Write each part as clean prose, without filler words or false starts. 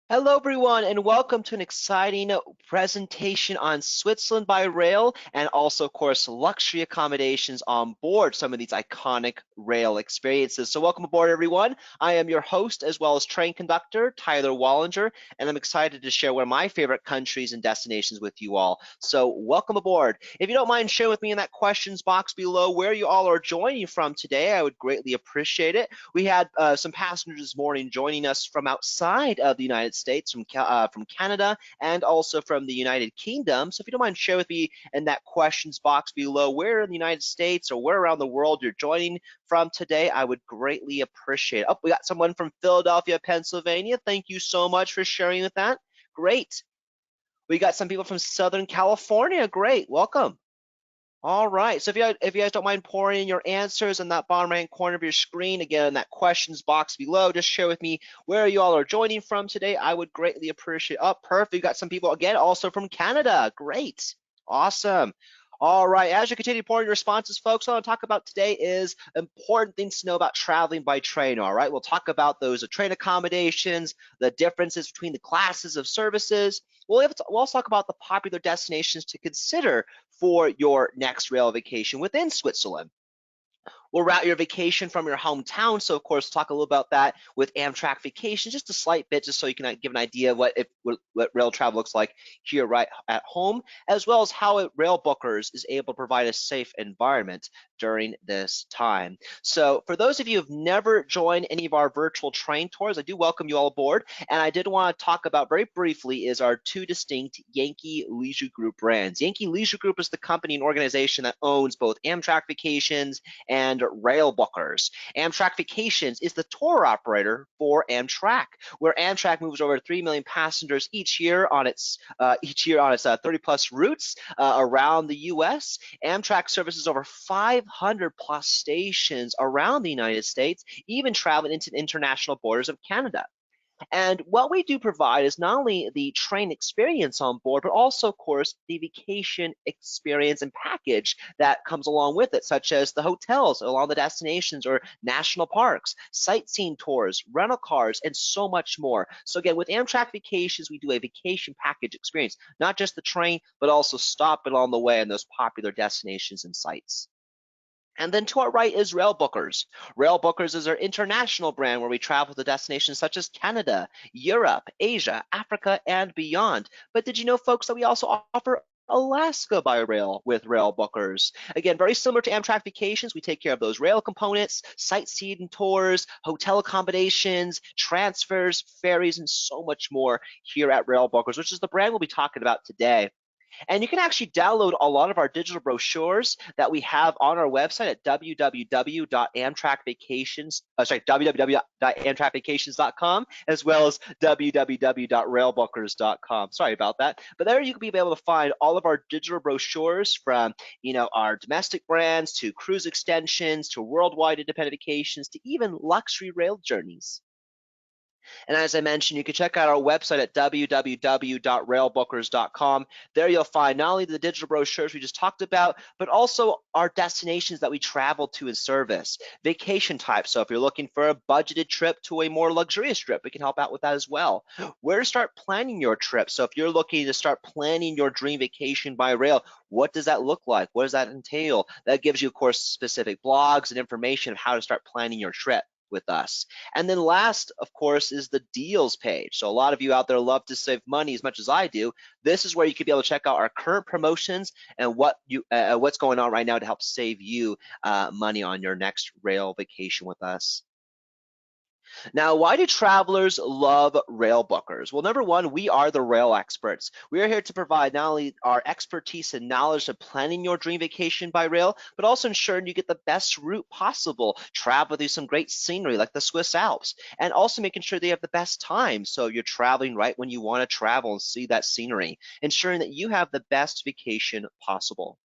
Hello, everyone, and welcome to an exciting presentation on Switzerland by rail and also, of course, luxury accommodations on board some of these iconic rail experiences. So welcome aboard, everyone. I am your host as well as train conductor, Tyler Wallinger, and I'm excited to share one of my favorite countries and destinations with you all. So welcome aboard. If you don't mind sharing with me in that questions box below where you all are joining from today, I would greatly appreciate it. We had some passengers this morning joining us from outside of the United States, from Canada, and also from the United Kingdom. So if you don't mind, share with me in that questions box below where in the United States or where around the world you're joining from today. I would greatly appreciate it. Oh, we got someone from Philadelphia, Pennsylvania. Thank you so much for sharing with that. Great. We got some people from Southern California. Great. Welcome. All right, so if you guys don't mind pouring in your answers in that bottom right corner of your screen, again, in that questions box below, just share with me where you all are joining from today. I would greatly appreciate. Oh, perfect. You got some people again also from Canada. Great. Awesome. All right, as you continue pouring your responses, folks, what I want to talk about today is important things to know about traveling by train. All right, we'll talk about those train accommodations, the differences between the classes of services. We'll also talk about the popular destinations to consider for your next rail vacation within Switzerland. We'll route your vacation from your hometown. So, of course, talk a little about that with Amtrak Vacations, just a slight bit, just so you can give an idea of what rail travel looks like here right at home, as well as how Railbookers is able to provide a safe environment during this time. So, for those of you who've never joined any of our virtual train tours, I do welcome you all aboard. And I did want to talk about very briefly is our two distinct Yankee Leisure Group brands. Yankee Leisure Group is the company and organization that owns both Amtrak Vacations and Railbookers. Amtrak Vacations is the tour operator for Amtrak, where Amtrak moves over 3 million passengers each year on its 30-plus routes around the U.S. Amtrak services over 500-plus stations around the United States, even traveling into the international borders of Canada. And what we do provide is not only the train experience on board, but also, of course, the vacation experience and package that comes along with it, such as the hotels along the destinations or national parks, sightseeing tours, rental cars, and so much more. So again, with Amtrak Vacations, we do a vacation package experience, not just the train, but also stop along the way in those popular destinations and sites. And then to our right is Railbookers. Railbookers is our international brand where we travel to destinations such as Canada, Europe, Asia, Africa, and beyond. But did you know, folks, that we also offer Alaska by rail with Railbookers? Again, very similar to Amtrak Vacations, we take care of those rail components, sightseeing tours, hotel accommodations, transfers, ferries, and so much more here at Railbookers, which is the brand we'll be talking about today. And you can actually download a lot of our digital brochures that we have on our website at www.amtrakvacations.com, as well as www.railbookers.com. Sorry about that. But there you can be able to find all of our digital brochures from, our domestic brands to cruise extensions to worldwide independent vacations to even luxury rail journeys. And as I mentioned, you can check out our website at www.railbookers.com. There you'll find not only the digital brochures we just talked about, but also our destinations that we travel to and service, vacation types. So if you're looking for a budgeted trip to a more luxurious trip, we can help out with that as well. Where to start planning your trip. So if you're looking to start planning your dream vacation by rail, what does that look like? What does that entail? That gives you, of course, specific blogs and information of how to start planning your trip with us. And then last, of course, is the deals page. So a lot of you out there love to save money as much as I do. This is where you can be able to check out our current promotions and what's going on right now to help save you money on your next rail vacation with us. Now, why do travelers love Railbookers? Well, number one, we are the rail experts. We are here to provide not only our expertise and knowledge of planning your dream vacation by rail, but also ensuring you get the best route possible, travel through some great scenery like the Swiss Alps, and also making sure they have the best time. So you're traveling right when you want to travel and see that scenery, ensuring that you have the best vacation possible.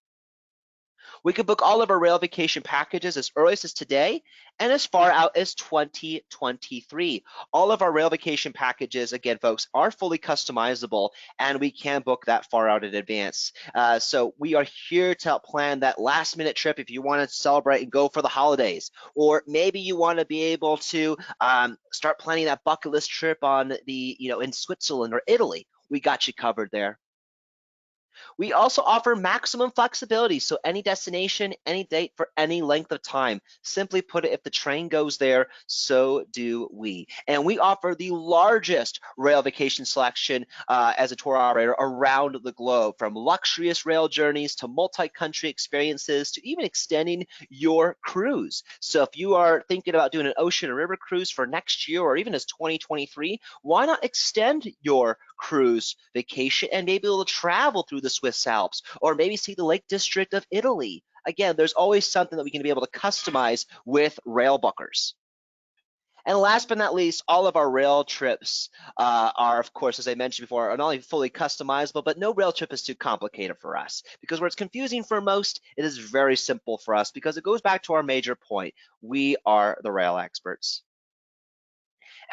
We can book all of our rail vacation packages as early as today and as far out as 2023. All of our rail vacation packages, again, folks, are fully customizable, and we can book that far out in advance. So we are here to help plan that last minute trip if you want to celebrate and go for the holidays, or maybe you want to be able to start planning that bucket list trip on the, in Switzerland or Italy. We got you covered there. We also offer maximum flexibility, so any destination, any date for any length of time. Simply put it, if the train goes there, so do we. And we offer the largest rail vacation selection as a tour operator around the globe, from luxurious rail journeys to multi-country experiences to even extending your cruise. So if you are thinking about doing an ocean or river cruise for next year or even as 2023, why not extend your cruise vacation and maybe able to travel through the Swiss Alps, or maybe see the Lake District of Italy? Again, there's always something that we can be able to customize with Railbookers. And last but not least, all of our rail trips are, of course, as I mentioned before, are not only fully customizable, but no rail trip is too complicated for us. Because where it's confusing for most, it is very simple for us, because it goes back to our major point. We are the rail experts.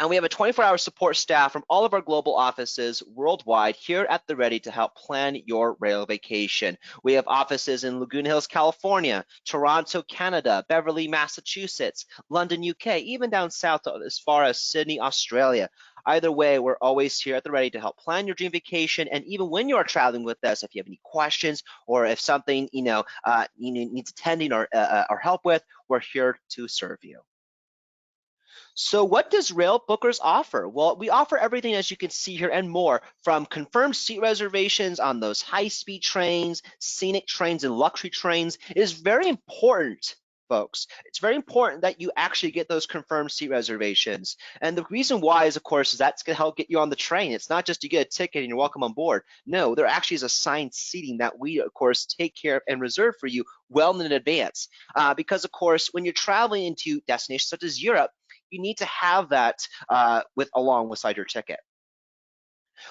And we have a 24-hour support staff from all of our global offices worldwide here at the Ready to help plan your rail vacation. We have offices in Laguna Hills, California, Toronto, Canada, Beverly, Massachusetts, London, UK, even down south as far as Sydney, Australia. Either way, we're always here at the Ready to help plan your dream vacation. And even when you are traveling with us, if you have any questions or if something needs attending or help with, we're here to serve you. So what does Railbookers offer? Well, we offer everything, as you can see here, and more, from confirmed seat reservations on those high-speed trains, scenic trains, and luxury trains. It is very important, folks. It's very important that you actually get those confirmed seat reservations. And the reason why is, of course, is that's going to help get you on the train. It's not just you get a ticket and you're welcome on board. No, there actually is assigned seating that we, of course, take care of and reserve for you well in advance. Because, of course, when you're traveling into destinations such as Europe, you need to have that along beside your ticket.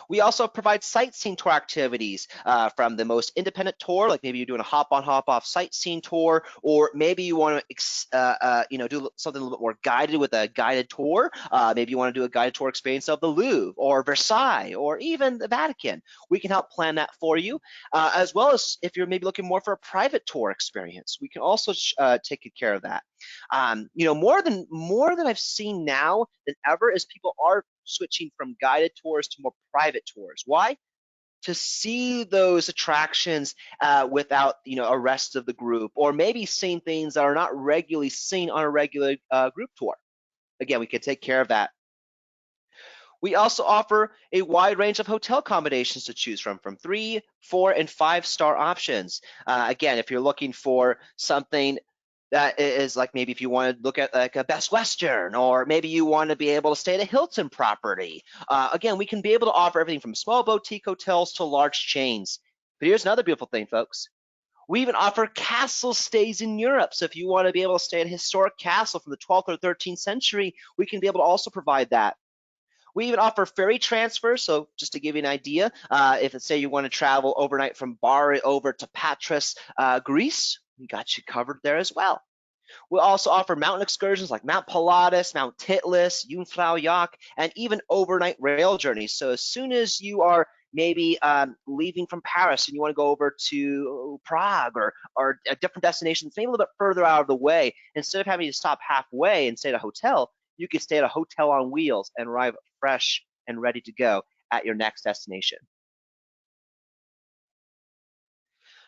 We also provide sightseeing tour activities from the most independent tour, like maybe you're doing a hop-on, hop-off sightseeing tour, or maybe you want to, do something a little bit more guided with a guided tour. Maybe you want to do a guided tour experience of the Louvre or Versailles or even the Vatican. We can help plan that for you, as well as if you're maybe looking more for a private tour experience. We can also take good care of that. More than I've seen now than ever is people are switching from guided tours to more private tours. Why? To see those attractions without a rest of the group, or maybe seeing things that are not regularly seen on a regular group tour. Again, we can take care of that. We also offer a wide range of hotel accommodations to choose from 3, 4, and 5-star options. Again, if you're looking for something that is like, maybe if you want to look at like a Best Western, or maybe you want to be able to stay at a Hilton property. Again, we can be able to offer everything from small boutique hotels to large chains. But here's another beautiful thing, folks. We even offer castle stays in Europe. So if you want to be able to stay at a historic castle from the 12th or 13th century, we can be able to also provide that. We even offer ferry transfers. So just to give you an idea, if let's say you want to travel overnight from Bari over to Patras, Greece, we got you covered there as well. We also offer mountain excursions like Mount Pilatus, Mount Titlis, JUNGFRAUJOCH, and even overnight rail journeys. So as soon as you are maybe leaving from Paris and you want to go over to Prague or a different destination, maybe a little bit further out of the way, instead of having to stop halfway and stay at a hotel, you can stay at a hotel on wheels and arrive fresh and ready to go at your next destination.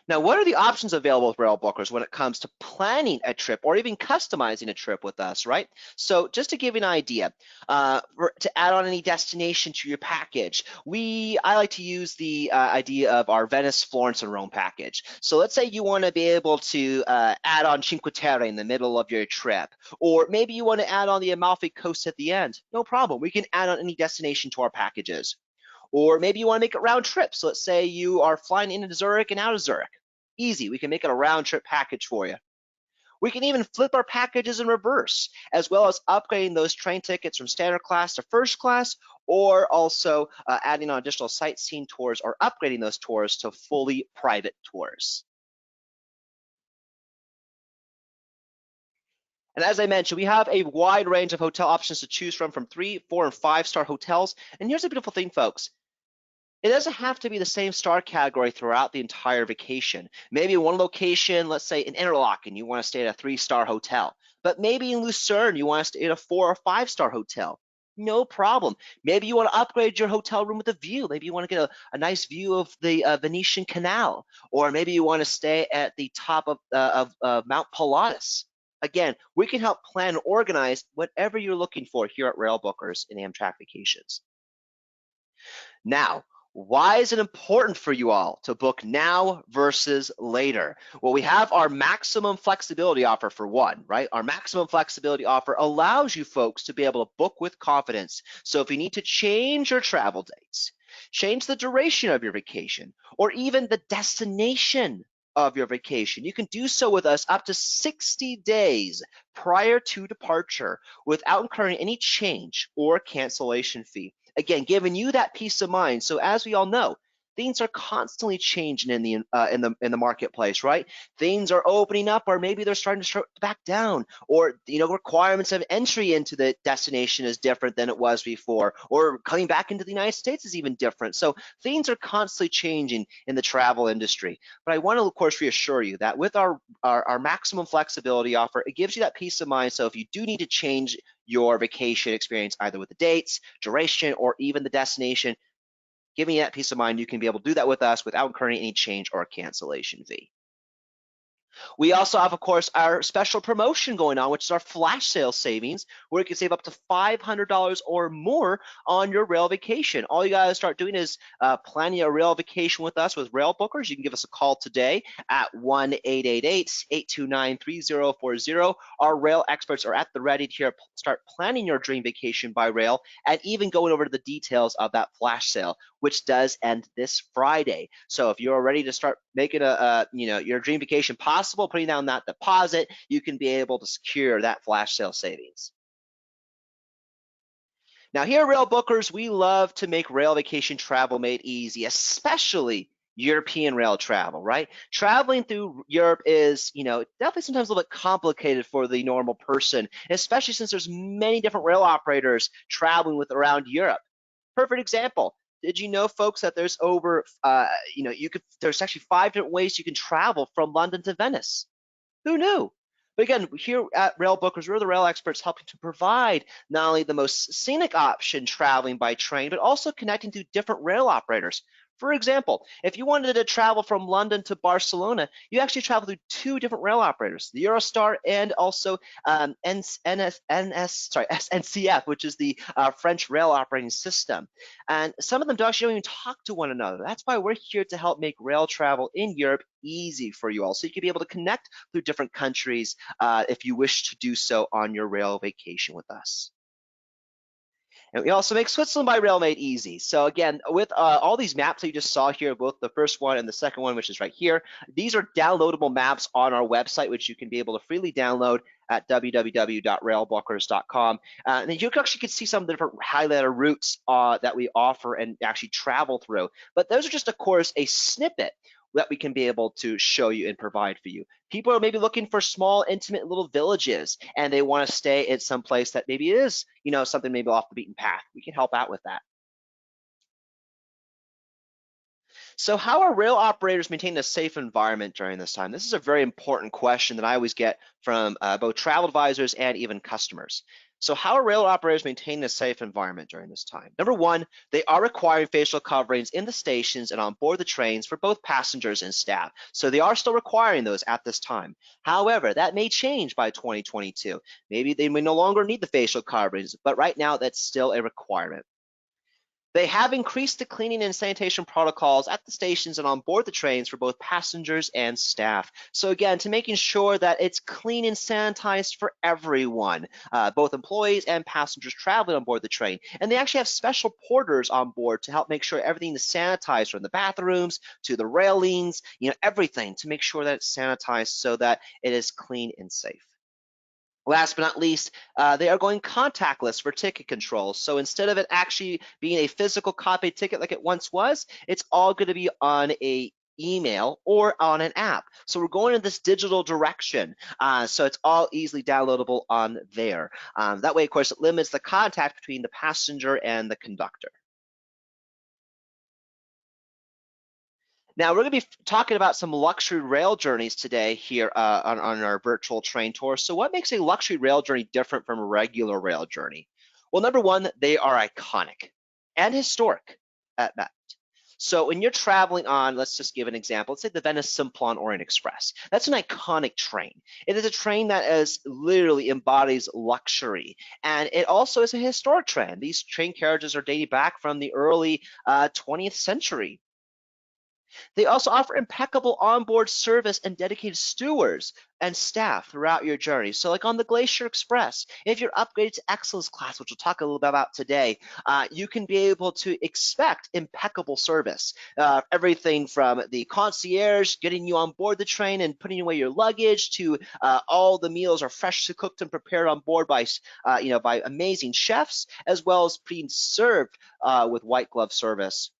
Now, what are the options available with Railbookers when it comes to planning a trip or even customizing a trip with us, right? So just to give you an idea, to add on any destination to your package, I like to use the idea of our Venice, Florence, and Rome package. So let's say you want to be able to add on Cinque Terre in the middle of your trip, or maybe you want to add on the Amalfi Coast at the end. No problem. We can add on any destination to our packages. Or maybe you want to make it round trip. So let's say you are flying into Zurich and out of Zurich. Easy, we can make it a round trip package for you. We can even flip our packages in reverse, as well as upgrading those train tickets from standard class to first class, or also adding on additional sightseeing tours or upgrading those tours to fully private tours. And as I mentioned, we have a wide range of hotel options to choose from 3, 4, and 5-star hotels. And here's the beautiful thing, folks. It doesn't have to be the same star category throughout the entire vacation. Maybe one location, let's say in Interlaken, you want to stay at a 3-star hotel. But maybe in Lucerne, you want to stay at a 4 or 5-star hotel. No problem. Maybe you want to upgrade your hotel room with a view. Maybe you want to get a nice view of the Venetian Canal. Or maybe you want to stay at the top of Mount Pilatus. Again, we can help plan and organize whatever you're looking for here at Railbookers and Amtrak Vacations. Now, why is it important for you all to book now versus later? Well, we have our maximum flexibility offer for one, right? Our maximum flexibility offer allows you folks to be able to book with confidence. So if you need to change your travel dates, change the duration of your vacation, or even the destination of your vacation, you can do so with us up to 60 days prior to departure without incurring any change or cancellation fee. Again, giving you that peace of mind. So as we all know, things are constantly changing in the marketplace, right? Things are opening up, or maybe they're starting to start back down, or requirements of entry into the destination is different than it was before, or coming back into the United States is even different. So things are constantly changing in the travel industry. But I want to, of course, reassure you that with our maximum flexibility offer, it gives you that peace of mind. So if you do need to change your vacation experience, either with the dates, duration, or even the destination, giving you that peace of mind, you can be able to do that with us without incurring any change or cancellation fee. We also have, of course, our special promotion going on, which is our flash sale savings, where you can save up to $500 or more on your rail vacation. All you gotta start doing is planning a rail vacation with us with Railbookers. You can give us a call today at 1-888-829-3040. Our rail experts are at the ready to start planning your dream vacation by rail, and even going over the details of that flash sale, which does end this Friday. So if you're ready to start making your dream vacation possible, putting down that deposit, you can be able to secure that flash sale savings. Now here at Railbookers, we love to make rail vacation travel made easy, especially European rail travel, right? Traveling through Europe is, definitely sometimes a little bit complicated for the normal person, especially since there's many different rail operators traveling with around Europe. Perfect example. Did you know, folks, that there's over, there's actually 5 different ways you can travel from London to Venice? Who knew? But again, here at Railbookers, we're the rail experts helping to provide not only the most scenic option traveling by train, but also connecting to different rail operators. For example, if you wanted to travel from London to Barcelona, you actually travel through 2 different rail operators, the Eurostar and also SNCF, which is the French rail operating system. And some of them actually don't even talk to one another. That's why we're here to help make rail travel in Europe easy for you all, so you can be able to connect through different countries if you wish to do so on your rail vacation with us. And we also make Switzerland by Rail made easy. So again, with all these maps that you just saw here, both the first one and the second one, which is right here, these are downloadable maps on our website, which you can be able to freely download at www.railbookers.com. And then you actually can see some of the different highlighted routes that we offer and actually travel through. But those are just, of course, a snippet that we can be able to show you and provide for you. People are maybe looking for small, intimate little villages, and they want to stay at some place that maybe is, something maybe off the beaten path. We can help out with that. So how are rail operators maintaining a safe environment during this time? This is a very important question that I always get from both travel advisors and even customers. So how are rail operators maintaining a safe environment during this time? Number one, they are requiring facial coverings in the stations and on board the trains for both passengers and staff. So they are still requiring those at this time. However, that may change by 2022. Maybe they may no longer need the facial coverings, but right now that's still a requirement. They have increased the cleaning and sanitation protocols at the stations and on board the trains for both passengers and staff. So again, to making sure that it's clean and sanitized for everyone, both employees and passengers traveling on board the train. And they actually have special porters on board to help make sure everything is sanitized, from the bathrooms to the railings, everything, to make sure that it's sanitized so that it is clean and safe. Last but not least, they are going contactless for ticket control. So instead of it actually being a physical copy ticket like it once was, it's all going to be on a email, or on an app. So we're going in this digital direction. So it's all easily downloadable on there. That way, of course, it limits the contact between the passenger and the conductor. Now, we're going to be talking about some luxury rail journeys today here on our virtual train tour. So what makes a luxury rail journey different from a regular rail journey? Well, number one, they are iconic and historic at that. So when you're traveling on, let's just give an example. Let's say the Venice SIMPLON-ORIENT-EXPRESS. That's an iconic train. It is a train that is literally embodies luxury. And it also is a historic train. These train carriages are dating back from the early 20th century. They also offer impeccable onboard service and dedicated stewards and staff throughout your journey. So like on the GLACIER Express, if you're upgraded to Excellence class, which we'll talk a little bit about today, you can be able to expect impeccable service. Everything from the concierge getting you on board the train and putting away your luggage to all the meals are freshly cooked and prepared on board by, by amazing chefs, as well as being served with white glove service.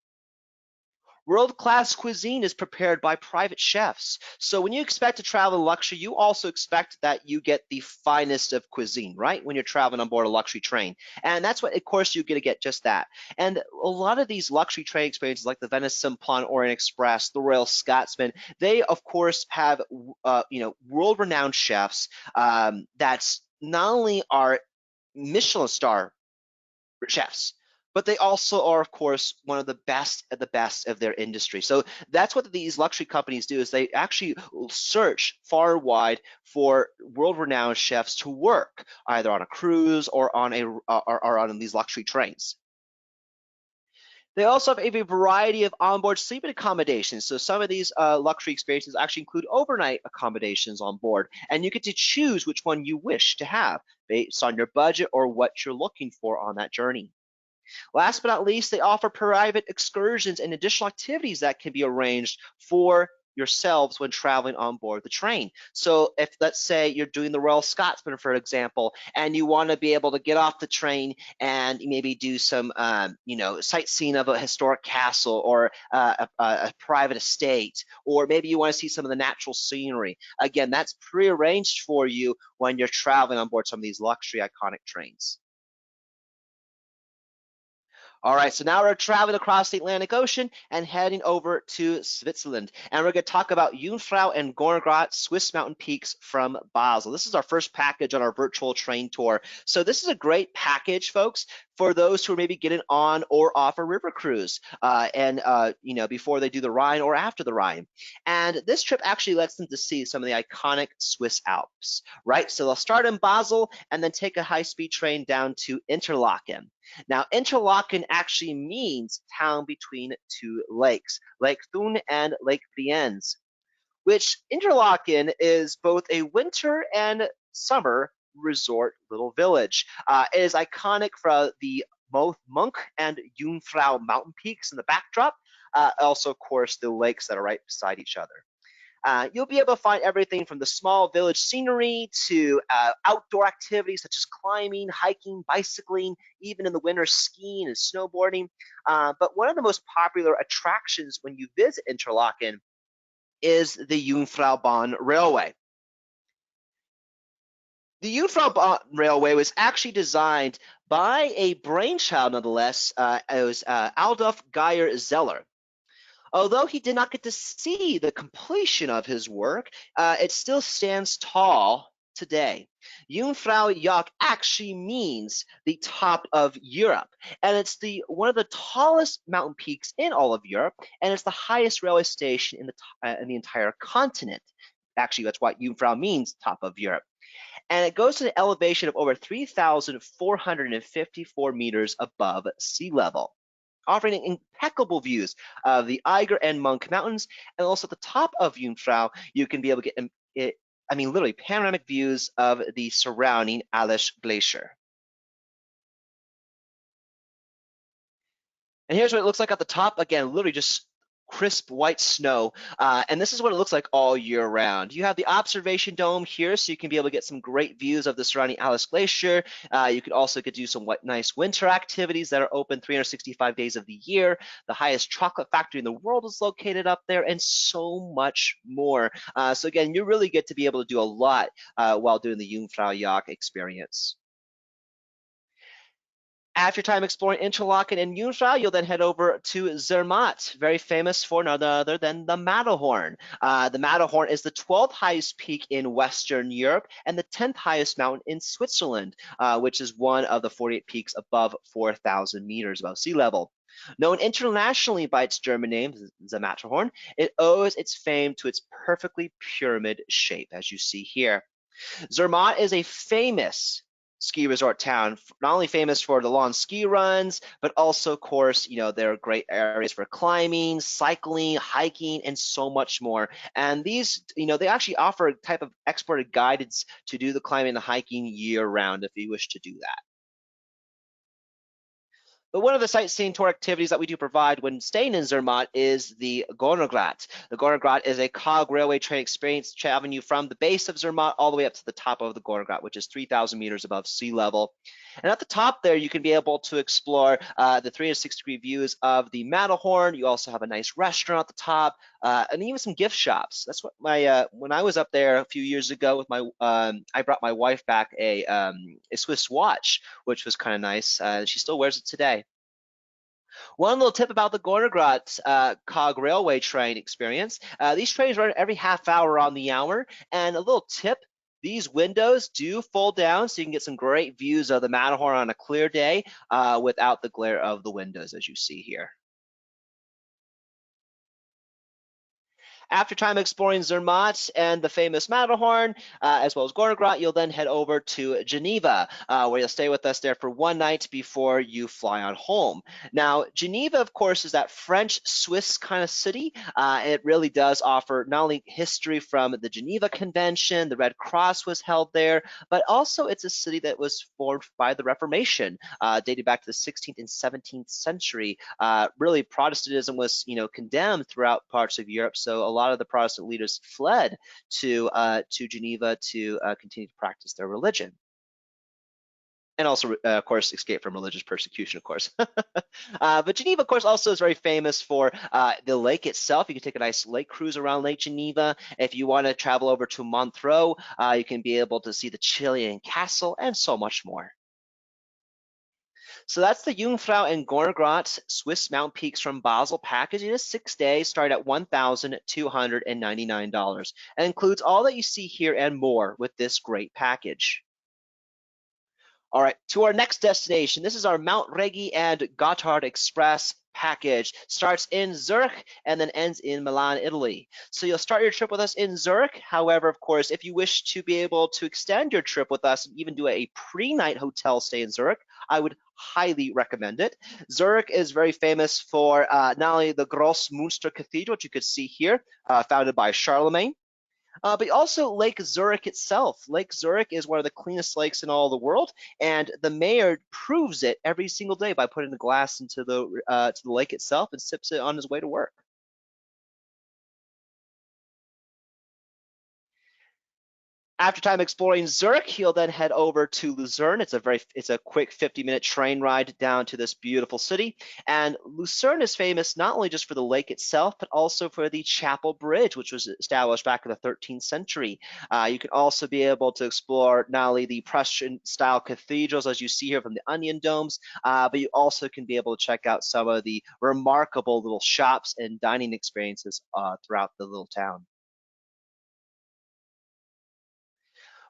World-class cuisine is prepared by private chefs. So when you expect to travel in luxury, you also expect that you get the finest of cuisine, right? When you're traveling on board a luxury train. And that's what, of course, you're going to get just that. And a lot of these luxury train experiences like the Venice Simplon-Orient-Express, the Royal Scotsman, they, of course, have, world-renowned chefs that's not only are Michelin star chefs, but they also are, of course, one of the best of their industry. So that's what these luxury companies do, is they actually search far and wide for world-renowned chefs to work either on a cruise or on these luxury trains. They also have a variety of onboard sleeping accommodations. So some of these luxury experiences actually include overnight accommodations on board, and you get to choose which one you wish to have based on your budget or what you're looking for on that journey. Last but not least, they offer private excursions and additional activities that can be arranged for yourselves when traveling on board the train. So if, let's say, you're doing the Royal Scotsman, for example, and you want to be able to get off the train and maybe do some, sightseeing of a historic castle or a private estate, or maybe you want to see some of the natural scenery. Again, that's prearranged for you when you're traveling on board some of these luxury iconic trains. All right, so now we're traveling across the Atlantic Ocean and heading over to Switzerland. And we're going to talk about Jungfrau and GORNERGRAT Swiss mountain peaks from Basel. This is our first package on our virtual train tour. So this is a great package, folks, for those who are maybe getting on or off a river cruise before they do the Rhine or after the Rhine. And this trip actually lets them to see some of the iconic Swiss Alps, right? So they'll start in Basel and then take a high-speed train down to Interlaken. Now, Interlaken actually means town between two lakes, Lake Thun and Lake Brienz, which Interlaken is both a winter and summer resort little village. It is iconic for the both Monk and Jungfrau mountain peaks in the backdrop, also, of course, the lakes that are right beside each other. You'll be able to find everything from the small village scenery to outdoor activities such as climbing, hiking, bicycling, even in the winter skiing and snowboarding. But one of the most popular attractions when you visit Interlaken is the Jungfraubahn Railway. The Jungfraubahn Railway was actually designed by a brainchild, nonetheless. It was Adolf Geyer Zeller. Although he did not get to see the completion of his work, it still stands tall today. Jungfraujoch actually means the top of Europe, and it's one of the tallest mountain peaks in all of Europe, and it's the highest railway station in the entire continent. Actually, that's what Jungfrau means, top of Europe. And it goes to an elevation of over 3,454 meters above sea level, offering impeccable views of the Eiger and Monk Mountains, and also at the top of Jungfrau, you can be able to get, literally panoramic views of the surrounding Alish Glacier. And here's what it looks like at the top. Again, literally just crisp white snow, and this is what it looks like all year round. You have the observation dome here, so you can be able to get some great views of the surrounding Alice Glacier. You could also get to do some nice winter activities that are open 365 days of the year. The highest chocolate factory in the world is located up there, and so much more. So again, you really get to be able to do a lot while doing the Jungfraujoch experience. After time exploring Interlaken and Jungfrau, you'll then head over to Zermatt, very famous for none other than the Matterhorn. The Matterhorn is the 12th highest peak in Western Europe and the 10th highest mountain in Switzerland, which is one of the 48 peaks above 4,000 meters above sea level. Known internationally by its German name, the Matterhorn, it owes its fame to its perfectly pyramid shape, as you see here. Zermatt is a famous ski resort town, not only famous for the long ski runs, but also, of course, there are great areas for climbing, cycling, hiking, and so much more. And these, they actually offer a type of exported guidance to do the climbing and hiking year round if you wish to do that. But one of the sightseeing tour activities that we do provide when staying in Zermatt is the GORNERGRAT. The GORNERGRAT is a cog railway train experience traveling you from the base of Zermatt all the way up to the top of the GORNERGRAT, which is 3,000 meters above sea level. And at the top there, you can be able to explore the 360-degree views of the Matterhorn. You also have a nice restaurant at the top, and even some gift shops. That's what when I was up there a few years ago with my, I brought my wife back a Swiss watch, which was kind of nice. She still wears it today. One little tip about the GORNERGRAT cog railway train experience. These trains run every half hour on the hour, and a little tip, these windows do fold down so you can get some great views of the Matterhorn on a clear day without the glare of the windows, as you see here. After time exploring Zermatt and the famous Matterhorn, as well as GORNERGRAT, you'll then head over to Geneva, where you'll stay with us there for one night before you fly on home. Now, Geneva, of course, is that French-Swiss kind of city. It really does offer not only history from the Geneva Convention, the Red Cross was held there, but also it's a city that was formed by the Reformation, dating back to the 16th and 17th century. Really, Protestantism was, condemned throughout parts of Europe, so a lot of the Protestant leaders fled to Geneva to continue to practice their religion. And also, of course, escape from religious persecution, of course. But Geneva, of course, also is very famous for the lake itself. You can take a nice lake cruise around Lake Geneva. If you want to travel over to Montreux, you can be able to see the Chilean castle and so much more. So that's the Jungfrau and GORNERGRAT Swiss Mountain Peaks from Basel package. It is 6 days, starting at $1,299, and includes all that you see here and more with this great package. All right, to our next destination. This is our Mount Rigi and Gotthard Express package. Starts in Zurich and then ends in Milan, Italy. So you'll start your trip with us in Zurich. However, of course, if you wish to be able to extend your trip with us and even do a pre-night hotel stay in Zurich, I would highly recommend it. Zurich is very famous for not only the Grossmünster Cathedral, which you could see here, founded by Charlemagne, but also Lake Zurich itself. Lake Zurich is one of the cleanest lakes in all the world, and the mayor proves it every single day by putting the glass into the to the lake itself and sips it on his way to work. After time exploring Zurich, you'll then head over to Lucerne. It's a quick 50-minute train ride down to this beautiful city. And Lucerne is famous not only just for the lake itself, but also for the Chapel Bridge, which was established back in the 13th century. You can also be able to explore not only the Prussian-style cathedrals, as you see here from the onion domes, but you also can be able to check out some of the remarkable little shops and dining experiences throughout the little town.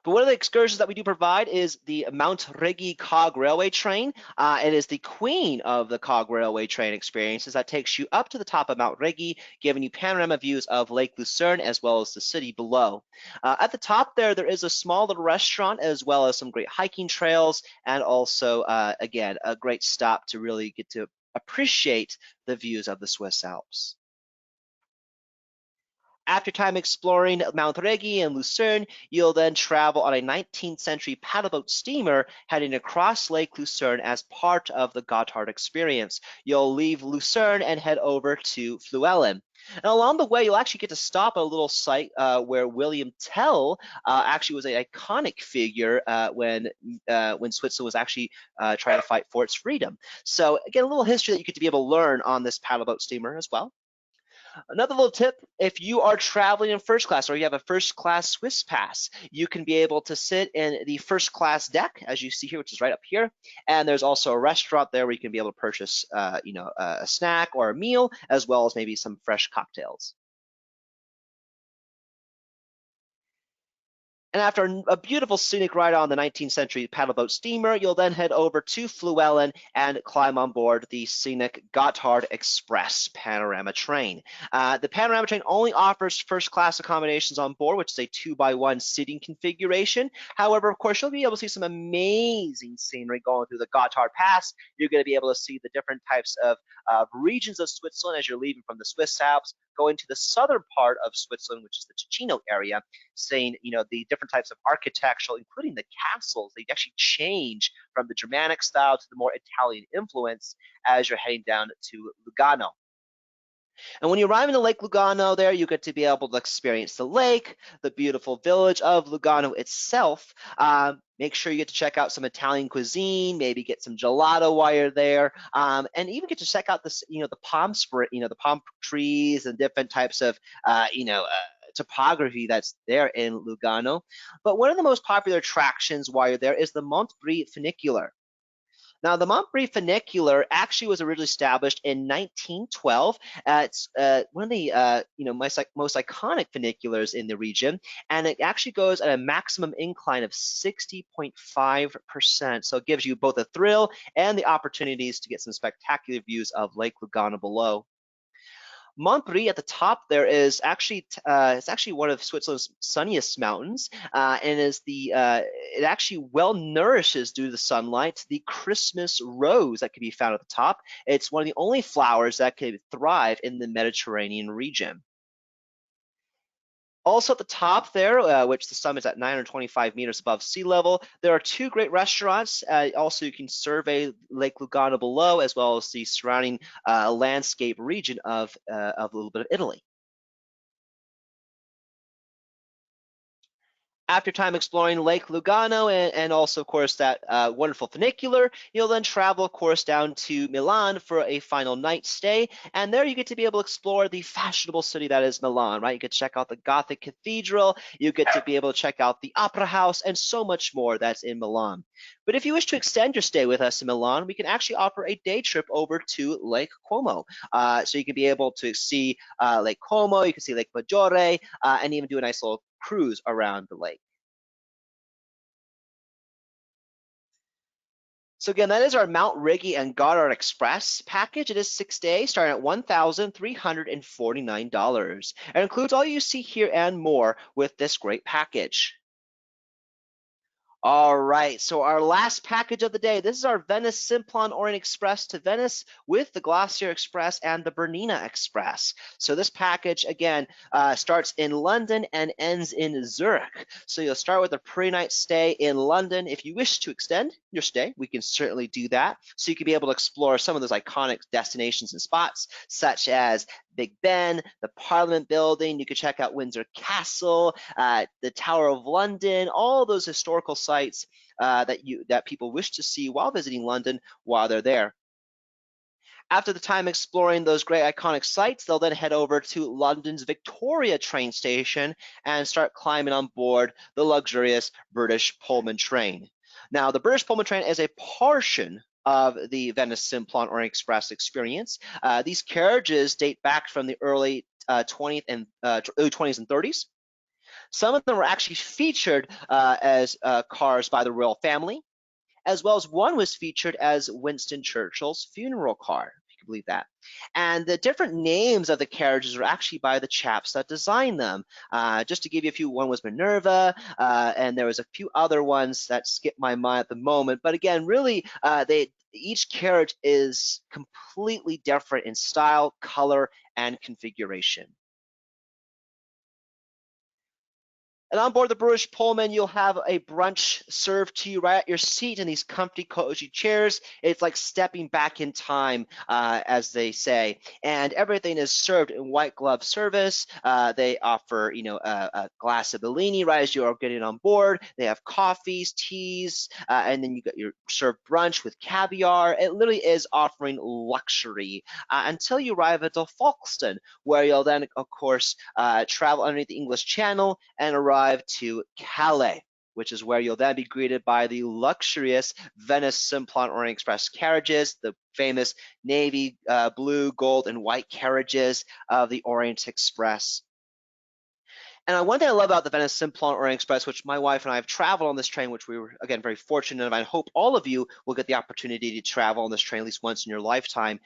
But one of the excursions that we do provide is the Mount Rigi Cog Railway Train. It is the queen of the Cog Railway Train experiences that takes you up to the top of Mount Rigi, giving you panorama views of Lake Lucerne as well as the city below. At the top there is a small little restaurant as well as some great hiking trails, and also, again, a great stop to really get to appreciate the views of the Swiss Alps. After time exploring Mount Rigi and Lucerne, you'll then travel on a 19th century paddleboat steamer heading across Lake Lucerne as part of the Gotthard experience. You'll leave Lucerne and head over to Flüelen. And along the way, you'll actually get to stop at a little site where William Tell actually was an iconic figure when Switzerland was actually trying to fight for its freedom. So again, a little history that you get to be able to learn on this paddleboat steamer as well. Another little tip, if you are traveling in first class or you have a first class Swiss pass, you can be able to sit in the first class deck, as you see here, which is right up here. And there's also a restaurant there where you can be able to purchase, a snack or a meal, as well as maybe some fresh cocktails. And after a beautiful scenic ride on the 19th century paddleboat steamer, you'll then head over to Flüelen and climb on board the scenic Gotthard Express panorama train. The panorama train only offers first class accommodations on board, which is a 2x1 seating configuration. However, of course, you'll be able to see some amazing scenery going through the Gotthard Pass. You're going to be able to see the different types of regions of Switzerland as you're leaving from the Swiss Alps, going to the southern part of Switzerland, which is the Ticino area, seeing the different types of architectural, including the castles. They actually change from the Germanic style to the more Italian influence as you're heading down to Lugano. And when you arrive in the Lake Lugano there, you get to be able to experience the lake, the beautiful village of Lugano itself. Make sure you get to check out some Italian cuisine, maybe get some gelato while you're there, and even get to check out this, the palm the palm trees and different types of, topography that's there in Lugano. But one of the most popular attractions while you're there is the Monte Bré Funicular. Now, the Monte Bré Funicular actually was originally established in 1912. It's one of the most iconic funiculars in the region, and it actually goes at a maximum incline of 60.5%. So it gives you both a thrill and the opportunities to get some spectacular views of Lake Lugano below. Monte Bré at the top there is actually it's actually one of Switzerland's sunniest mountains, and it actually well nourishes due to the sunlight the Christmas rose that can be found at the top. It's one of the only flowers that can thrive in the Mediterranean region. Also at the top there, which the summit is at 925 meters above sea level, there are two great restaurants. Also, you can survey Lake Lugano below, as well as the surrounding landscape region of a little bit of Italy. After time exploring Lake Lugano and also, of course, that wonderful funicular, you'll then travel, of course, down to Milan for a final night stay. And there you get to be able to explore the fashionable city that is Milan, right? You get to check out the Gothic Cathedral, you get to be able to check out the Opera House, and so much more that's in Milan. But if you wish to extend your stay with us in Milan, we can actually offer a day trip over to Lake Como. So you can be able to see Lake Como, you can see Lake Maggiore, and even do a nice little cruise around the lake. So again, that is our Mount Rigi and Gotthard Express package. It is 6 days, starting at $1,349. It includes all you see here and more with this great package. All right, so our last package of the day, this is our Venice Simplon-Orient Express to Venice with the Glacier Express and the Bernina Express. So this package, again, starts in London and ends in Zurich. So you'll start with a pre-night stay in London. If you wish to extend your stay, we can certainly do that. So you can be able to explore some of those iconic destinations and spots, such as Big Ben, the Parliament Building. You could check out Windsor Castle, the Tower of London, all those historical sites that people wish to see while visiting London while they're there. After the time exploring those great iconic sites, they'll then head over to London's Victoria train station and start climbing on board the luxurious British Pullman train. Now, the British Pullman train is a portion of the Venice Simplon-Orient Express experience. These carriages date back from the early 20th and early 20s and 30s. Some of them were actually featured as cars by the royal family, as well as one was featured as Winston Churchill's funeral car, if you can believe that. And the different names of the carriages were actually by the chaps that designed them. Just to give you a few, one was Minerva, and there was a few other ones that skip my mind at the moment. But again, really, each carriage is completely different in style, color, and configuration. And on board the Bruges Pullman, you'll have a brunch served to you right at your seat in these comfy, cozy chairs. It's like stepping back in time, as they say. And everything is served in white glove service. They offer, a glass of Bellini right as you're getting on board. They have coffees, teas, and then you got your served brunch with caviar. It literally is offering luxury until you arrive at Folkestone, where you'll then, of course, travel underneath the English Channel and arrive to Calais, which is where you'll then be greeted by the luxurious Venice Simplon-Orient-Express carriages, the famous navy, blue, gold, and white carriages of the Orient Express. And one thing I love about the Venice Simplon-Orient-Express, which my wife and I have traveled on this train, which we were, again, very fortunate of. I hope all of you will get the opportunity to travel on this train at least once in your lifetime.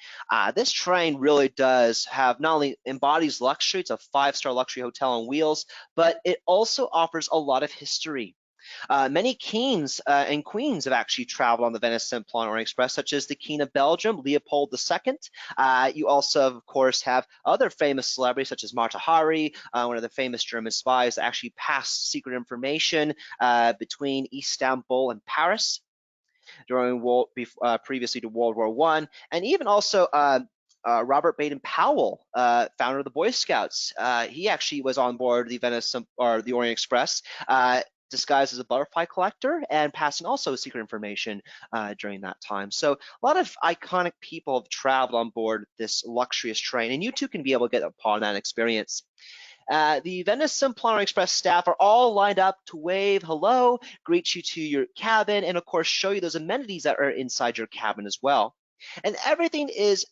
This train really does have, not only embodies luxury, it's a 5-star luxury hotel on wheels, but it also offers a lot of history. Many kings and queens have actually traveled on the Venice Simplon-Orient-Express, such as the King of Belgium, Leopold II. You also, of course, have other famous celebrities, such as Mata Hari, one of the famous German spies that actually passed secret information between Istanbul and Paris during previously to World War I, and even also Robert Baden-Powell, founder of the Boy Scouts. He actually was on board the the Orient Express, disguised as a butterfly collector and passing also secret information during that time. So a lot of iconic people have traveled on board this luxurious train, and you too can be able to get upon that experience. The Venice Simplon-Express staff are all lined up to wave hello, greet you to your cabin, and of course show you those amenities that are inside your cabin as well. And everything is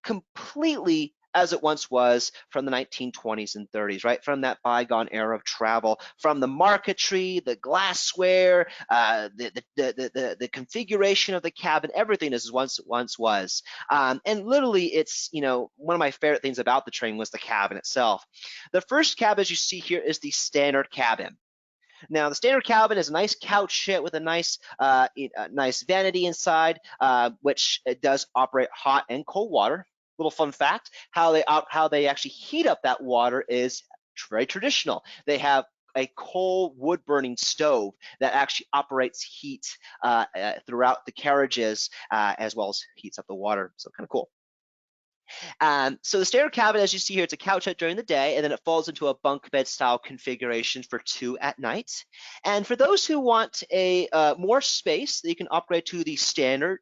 completely as it once was from the 1920s and 30s, right? From that bygone era of travel, from the marquetry, the glassware, the configuration of the cabin, everything as once was. And literally, it's, one of my favorite things about the train was the cabin itself. The first cabin, as you see here, is the standard cabin. Now, the standard cabin is a nice couch with a nice vanity inside, which it does operate hot and cold water. Little fun fact: how they actually heat up that water is very traditional. They have a coal wood burning stove that actually operates heat throughout the carriages, as well as heats up the water. So kind of cool. So the standard cabin, as you see here, it's a couch during the day, and then it falls into a bunk bed style configuration for 2 at night. And for those who want a more space, you can upgrade to the standard,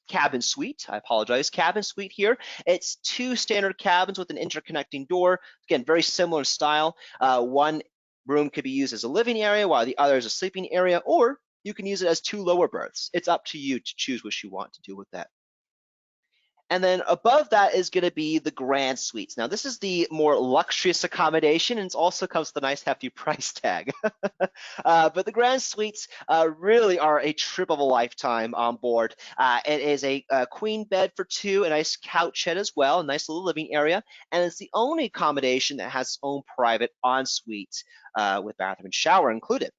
cabin suite. I apologize, cabin suite here. It's 2 standard cabins with an interconnecting door. Again, very similar style. One room could be used as a living area, while the other is a sleeping area, or you can use it as 2 lower berths. It's up to you to choose what you want to do with that. And then above that is going to be the grand suites. Now, this is the more luxurious accommodation, and it also comes with a nice hefty price tag. But the grand suites really are a trip of a lifetime on board. It is a queen bed for 2, a nice couch as well, a nice little living area, and it's the only accommodation that has its own private ensuite with bathroom and shower included.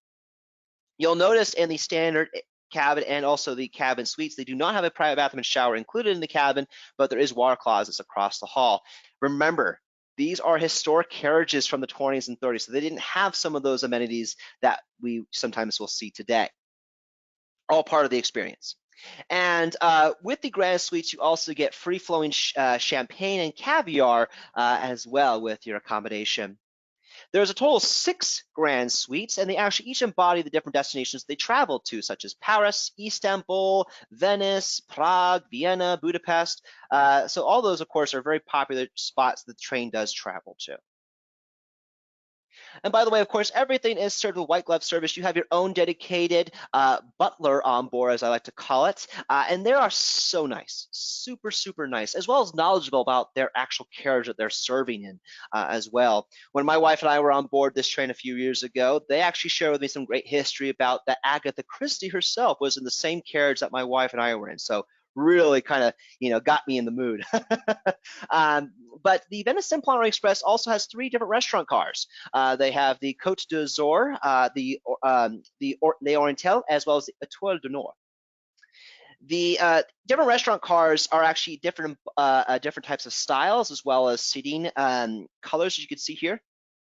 You'll notice in the standard cabin and also the cabin suites, they do not have a private bathroom and shower included in the cabin, but there is water closets across the hall. Remember, these are historic carriages from the 20s and 30s, so they didn't have some of those amenities that we sometimes will see today. All part of the experience. And with the grand suites, you also get free-flowing champagne and caviar as well with your accommodation. There's a total of 6 grand suites, and they actually each embody the different destinations they travel to, such as Paris, Istanbul, Venice, Prague, Vienna, Budapest. So all those, of course, are very popular spots that the train does travel to. And by the way, of course, everything is served with white glove service. You have your own dedicated butler on board, as I like to call it. And they are so nice, super, super nice, as well as knowledgeable about their actual carriage that they're serving in as well. When my wife and I were on board this train a few years ago, they actually shared with me some great history about that Agatha Christie herself was in the same carriage that my wife and I were in. So really kind of, got me in the mood. But the Venice Simplon-Orient-Express also has 3 different restaurant cars. They have the Côte d'Azur, the L'Oriental, as well as the Étoile du Nord. The different restaurant cars are actually different types of styles, as well as seating colors, as you can see here.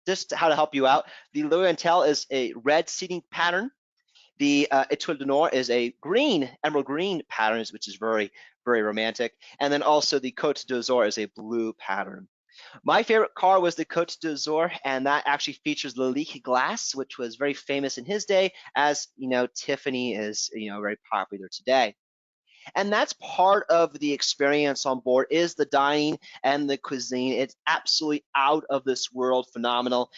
just how to help you out, the l'Oriental is a red seating pattern. The Étoile du Nord is a green, emerald green pattern, which is very, very romantic. And then also the Côte d'Azur is a blue pattern. My favorite car was the Côte d'Azur, and that actually features Lalique glass, which was very famous in his day, as you know, Tiffany is very popular today. And that's part of the experience on board is the dining and the cuisine. It's absolutely out of this world phenomenal.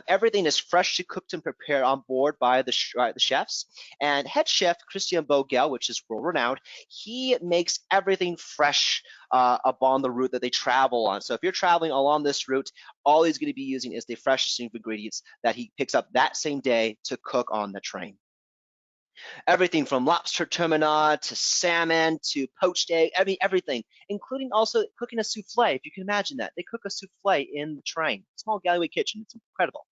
Everything is freshly cooked and prepared on board by the chefs. And head chef Christian Bogel, which is world renowned, he makes everything fresh upon the route that they travel on. So if you're traveling along this route, all he's going to be using is the freshest ingredients that he picks up that same day to cook on the train. Everything from lobster turbot to salmon to poached egg, I mean everything, including also cooking a souffle, if you can imagine that. They cook a souffle in the train. Small gallery kitchen, it's incredible.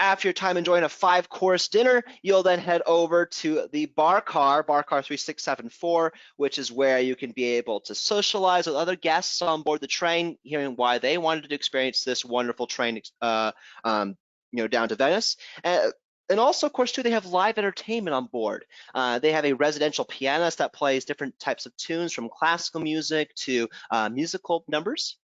After your time enjoying a 5-course dinner, you'll then head over to the bar car 3674, which is where you can be able to socialize with other guests on board the train, hearing why they wanted to experience this wonderful train down to Venice. And also, of course, too, they have live entertainment on board. They have a residential pianist that plays different types of tunes, from classical music to musical numbers.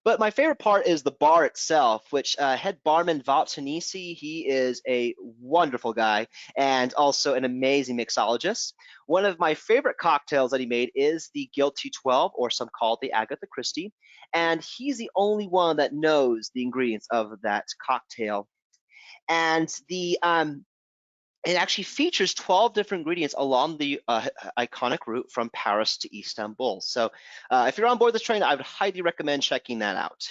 But my favorite part is the bar itself, which head barman Valtanisi, he is a wonderful guy and also an amazing mixologist. One of my favorite cocktails that he made is the Guilty 12, or some call it the Agatha Christie, and he's the only one that knows the ingredients of that cocktail. And it actually features 12 different ingredients along the iconic route from Paris to Istanbul. So if you're on board this train, I would highly recommend checking that out.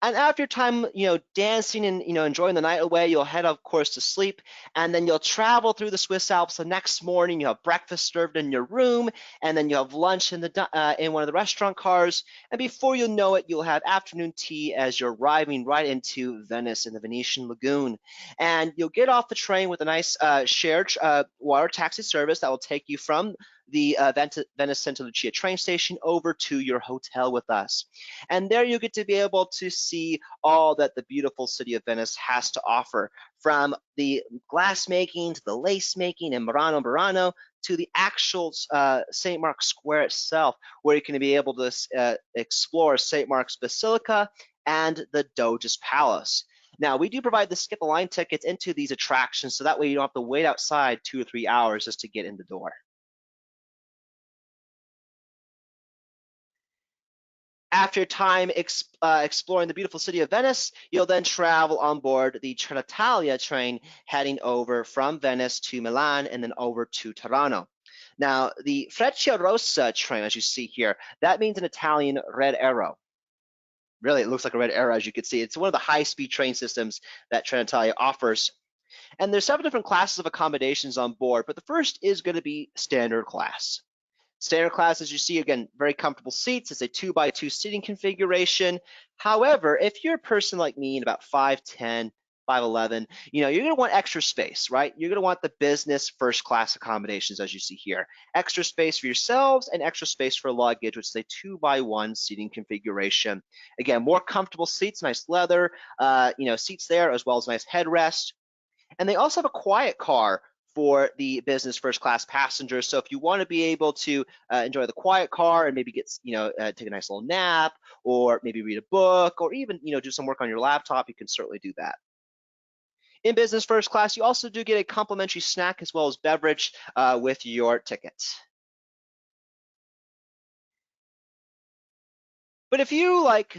And after your time, dancing and, enjoying the night away, you'll head, of course, to sleep. And then you'll travel through the Swiss Alps the next morning. You have breakfast served in your room. And then you have lunch in one of the restaurant cars. And before you know it, you'll have afternoon tea as you're arriving right into Venice in the Venetian Lagoon. And you'll get off the train with a nice shared water taxi service that will take you from the Venice Santa Lucia train station over to your hotel with us. And there you get to be able to see all that the beautiful city of Venice has to offer, from the glass making to the lace making in Murano to the actual St. Mark's Square itself, where you can be able to explore St. Mark's Basilica and the Doge's Palace. Now, we do provide the skip a line tickets into these attractions, so that way you don't have to wait outside 2 or 3 hours just to get in the door. After your time exploring the beautiful city of Venice, you'll then travel on board the Trenitalia train heading over from Venice to Milan and then over to Tirano. Now, the Frecciarossa train, as you see here, that means in Italian red arrow. Really, it looks like a red arrow, as you can see. It's one of the high-speed train systems that Trenitalia offers. And there's several different classes of accommodations on board, but the first is going to be standard class. Standard class, as you see, again, very comfortable seats. It's a 2x2 seating configuration. However, if you're a person like me in about 5'10", 5'11", you're going to want extra space, right? You're going to want the business first class accommodations, as you see here. Extra space for yourselves and extra space for luggage, which is a 2x1 seating configuration. Again, more comfortable seats, nice leather, seats there, as well as nice headrest. And they also have a quiet car for the business first class passengers. So if you want to be able to enjoy the quiet car and maybe get, take a nice little nap, or maybe read a book, or even, do some work on your laptop, you can certainly do that. In business first class, you also do get a complimentary snack as well as beverage with your tickets. But if you like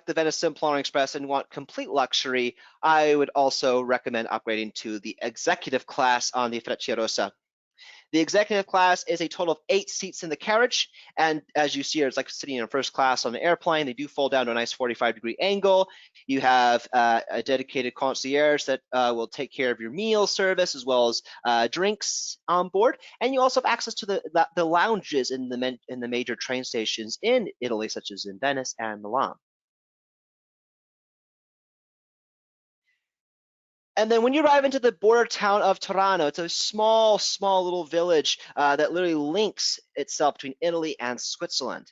the Venice Simplon-Express and want complete luxury, I would also recommend upgrading to the executive class on the Frecciarossa. The executive class is a total of 8 seats in the carriage, and as you see, it's like sitting in first class on an airplane. They do fold down to a nice 45-degree angle. You have a dedicated concierge that will take care of your meal service as well as drinks on board, and you also have access to the lounges in the major train stations in Italy, such as in Venice and Milan. And then when you arrive into the border town of Tirano, it's a small little village that literally links itself between Italy and Switzerland.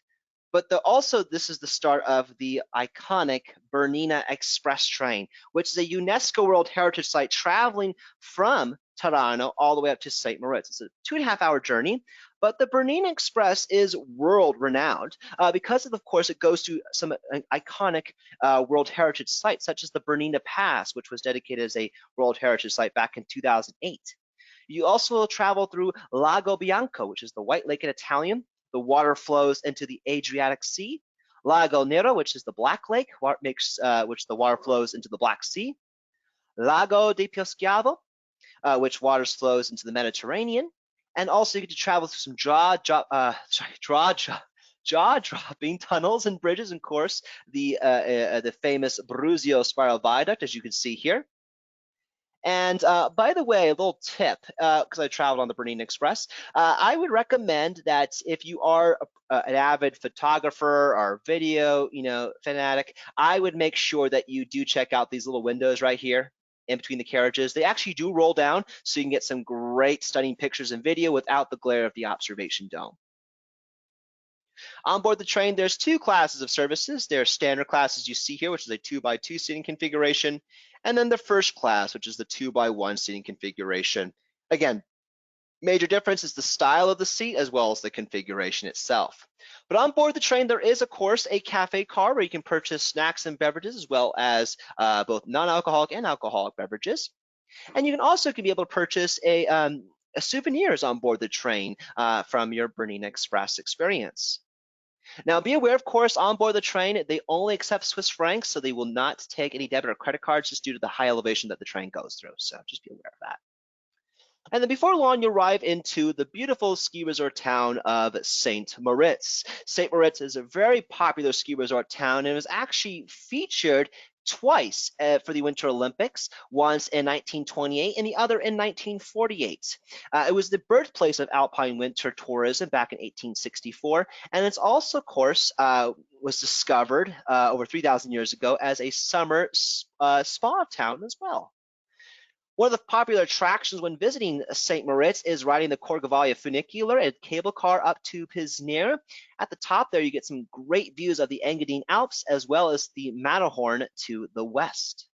But also this is the start of the iconic BERNINA Express train, which is a UNESCO World Heritage Site traveling from Tirano all the way up to St. Moritz. It's a 2.5-hour journey, but the BERNINA Express is world renowned because of course, it goes to some iconic World Heritage sites, such as the Bernina Pass, which was dedicated as a World Heritage Site back in 2008. You also will travel through Lago Bianco, which is the White Lake in Italian. The water flows into the Adriatic Sea. Lago Nero, which is the Black Lake, which the water flows into the Black Sea. Lago di Poschiavo, which water flows into the Mediterranean. And also you get to travel through some jaw-dropping tunnels and bridges, and of course, the famous Bruzio Spiral Viaduct, as you can see here. And by the way, a little tip, because I traveled on the BERNINA Express, I would recommend that if you are an avid photographer or video, fanatic, I would make sure that you do check out these little windows right here in between the carriages. They actually do roll down, so you can get some great stunning pictures and video without the glare of the observation dome. On board the train, there's two classes of services. There's standard class, as you see here, which is a 2x2 seating configuration, and then the first class, which is the 2x1 seating configuration. Again, major difference is the style of the seat as well as the configuration itself. But on board the train, there is, of course, a cafe car where you can purchase snacks and beverages as well as both non-alcoholic and alcoholic beverages. And you can also be able to purchase souvenirs on board the train from your BERNINA Express experience. Now, be aware, of course, on board the train, they only accept Swiss francs, so they will not take any debit or credit cards just due to the high elevation that the train goes through. So just be aware of that. And then before long, you arrive into the beautiful ski resort town of St. Moritz. St. Moritz is a very popular ski resort town and was actually featured twice for the Winter Olympics, once in 1928 and the other in 1948. It was the birthplace of alpine winter tourism back in 1864, and it's also, of course, was discovered over 3,000 years ago as a summer spa town as well. One of the popular attractions when visiting St. Moritz is riding the Corcovaglia Funicular, a cable car up to Pisnir. At the top there, you get some great views of the Engadine Alps as well as the Matterhorn to the west.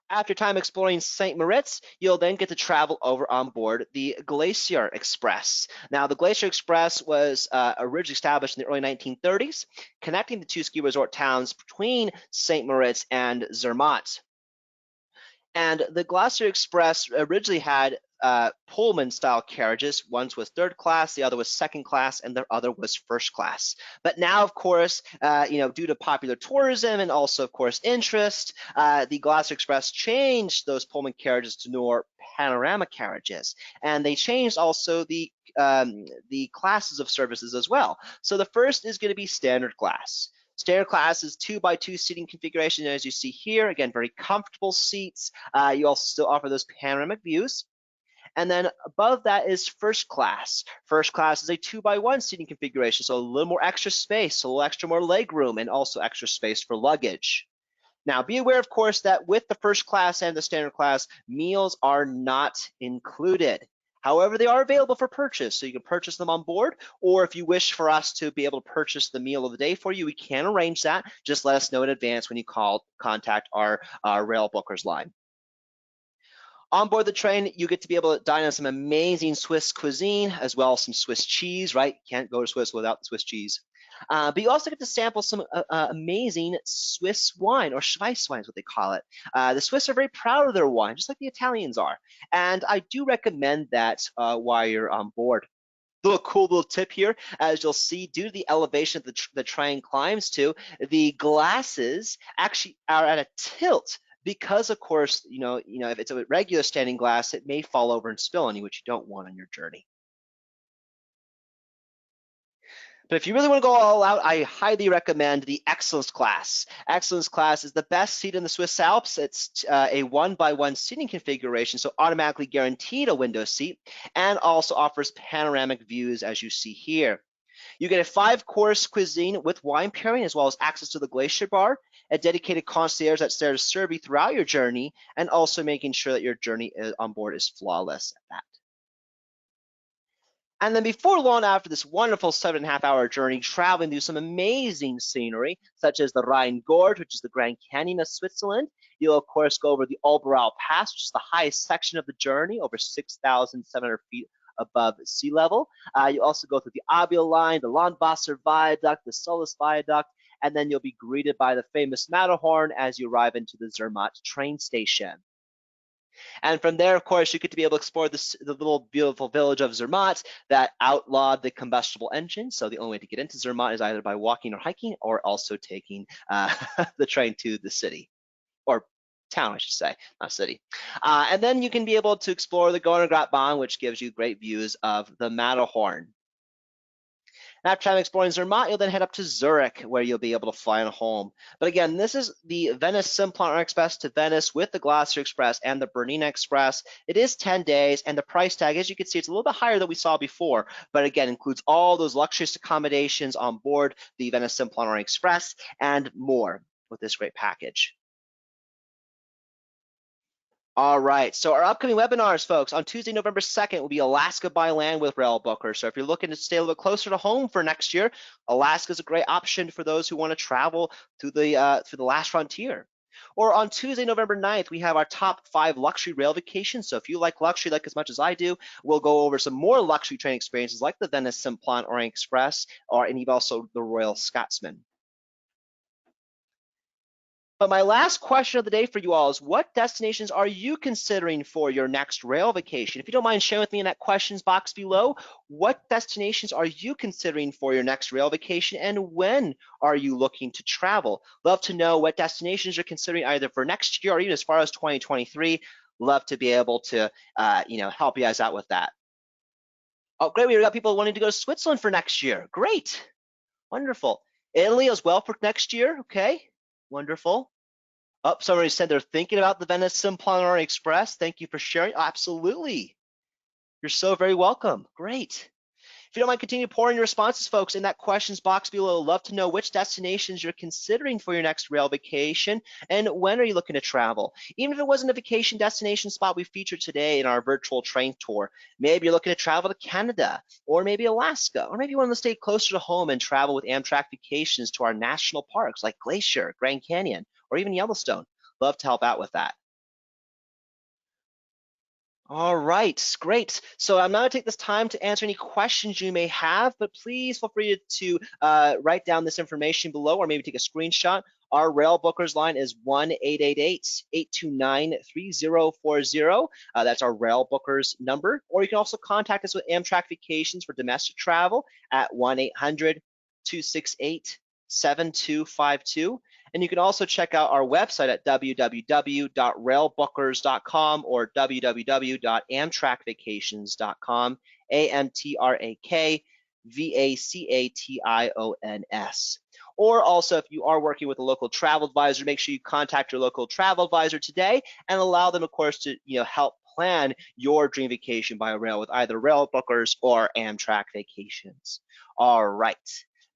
After time exploring St. Moritz, you'll then get to travel over on board the GLACIER Express. Now, the GLACIER Express was originally established in the early 1930s, connecting the two ski resort towns between St. Moritz and Zermatt. And the GLACIER Express originally had Pullman style carriages. One was third class, the other was second class, and the other was first class. But now, of course, due to popular tourism and also, of course, interest, the GLACIER Express changed those Pullman carriages to more panorama carriages, and they changed also the classes of services as well. So the first is going to be standard class. Standard class is 2x2 seating configuration, as you see here. Again, very comfortable seats. You also still offer those panoramic views. And then above that is first class. First class is a 2x1 seating configuration, so a little more extra space, a little extra more leg room, and also extra space for luggage. Now, be aware, of course, that with the first class and the standard class, meals are not included. However, they are available for purchase, so you can purchase them on board, or if you wish for us to be able to purchase the meal of the day for you, we can arrange that. Just let us know in advance when you contact our Railbookers line. On board the train, you get to be able to dine on some amazing Swiss cuisine, as well as some Swiss cheese, right? You can't go to Swiss without the Swiss cheese. But you also get to sample some amazing Swiss wine, or Schweisswein is what they call it. The Swiss are very proud of their wine, just like the Italians are. And I do recommend that while you're on board. Cool little tip here, as you'll see, due to the elevation the train climbs to, the glasses actually are at a tilt because, of course, if it's a regular standing glass, it may fall over and spill on you, which you don't want on your journey. But if you really want to go all out, I highly recommend the Excellence class. Excellence class is the best seat in the Swiss Alps. It's a 1x1 seating configuration, so automatically guaranteed a window seat, and also offers panoramic views, as you see here. You get a 5-course cuisine with wine pairing, as well as access to the glacier bar, a dedicated concierge that's there to serve you throughout your journey, and also making sure that your journey on board is flawless at that. And then before long, after this wonderful 7.5-hour journey, traveling through some amazing scenery, such as the Rhine Gorge, which is the Grand Canyon of Switzerland. You'll, of course, go over the Oberau Pass, which is the highest section of the journey, over 6,700 feet above sea level. You also go through the Abiel Line, the Landwasser Viaduct, the Solis Viaduct, and then you'll be greeted by the famous Matterhorn as you arrive into the Zermatt train station. And from there, of course, you get to be able to explore the little beautiful village of Zermatt that outlawed the combustible engine. So the only way to get into Zermatt is either by walking or hiking, or also taking the train to the city, or town, I should say, not city. And then you can be able to explore the GORNERGRAT Bahn, which gives you great views of the Matterhorn. After time exploring Zermatt, you'll then head up to Zurich, where you'll be able to fly on home. But again, this is the Venice Simplon-Orient-Express to Venice with the GLACIER Express and the BERNINA Express. It is 10 days, and the price tag, as you can see, it's a little bit higher than we saw before, but again, includes all those luxurious accommodations on board the Venice Simplon-Orient-Express and more with this great package. All right, so our upcoming webinars, folks, on Tuesday, November 2nd will be Alaska by land with Railbookers. So if you're looking to stay a little bit closer to home for next year, Alaska is a great option for those who want to travel through the last frontier. Or on Tuesday, November 9th, we have our top 5 luxury rail vacations. So if you like luxury like as much as I do, we'll go over some more luxury train experiences like the Venice Simplon-Orient-Express and even also the Royal Scotsman. But my last question of the day for you all is, what destinations are you considering for your next rail vacation? If you don't mind sharing with me in that questions box below, what destinations are you considering for your next rail vacation, and when are you looking to travel? Love to know what destinations you're considering either for next year or even as far as 2023. Love to be able to help you guys out with that. Oh, great, we got people wanting to go to Switzerland for next year. Great, wonderful. Italy as well for next year, okay. Wonderful. Oh, somebody said they're thinking about the Venice Simplon-Orient-Express. Thank you for sharing. Oh, absolutely. You're so very welcome. Great. If you don't mind, continue pouring your responses, folks, in that questions box below. Love to know which destinations you're considering for your next rail vacation and when are you looking to travel. Even if it wasn't a vacation destination spot we featured today in our virtual train tour, maybe you're looking to travel to Canada or maybe Alaska, or maybe you want to stay closer to home and travel with Amtrak vacations to our national parks like Glacier, Grand Canyon, or even Yellowstone. Love to help out with that. All right, great. So I'm not going to take this time to answer any questions you may have, but please feel free to write down this information below or maybe take a screenshot. Our Railbookers line is 1-888-829-3040. That's our Railbookers number. Or you can also contact us with Amtrak Vacations for domestic travel at 1-800-268-7252. And you can also check out our website at www.railbookers.com or www.amtrakvacations.com, AMTRAKVACATIONS. Or also, if you are working with a local travel advisor, make sure you contact your local travel advisor today and allow them, of course, to help plan your dream vacation by rail with either Railbookers or Amtrak Vacations. All right.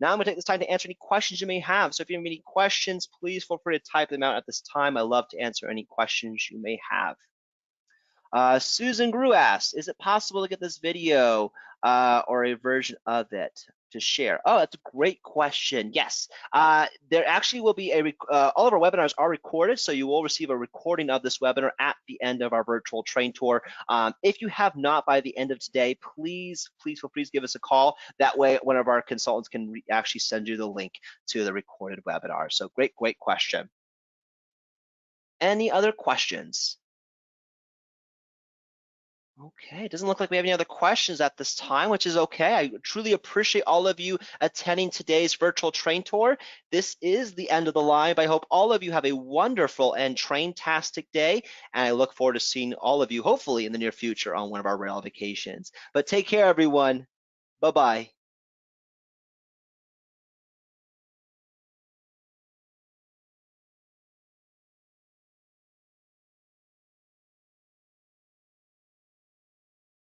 Now I'm going to take this time to answer any questions you may have. So if you have any questions, please feel free to type them out at this time. I love to answer any questions you may have. Susan Grew asks, is it possible to get this video or a version of it to share? Oh, that's a great question. Yes, there actually will be all of our webinars are recorded, so you will receive a recording of this webinar at the end of our virtual train tour. If you have not by the end of today, please feel free to give us a call. That way, one of our consultants can actually send you the link to the recorded webinar. So great question. Any other questions? Okay, it doesn't look like we have any other questions at this time, which is okay. I truly appreciate all of you attending today's virtual train tour. This is the end of the line, but I hope all of you have a wonderful and train-tastic day, and I look forward to seeing all of you, hopefully, in the near future on one of our rail vacations. But take care, everyone. Bye-bye.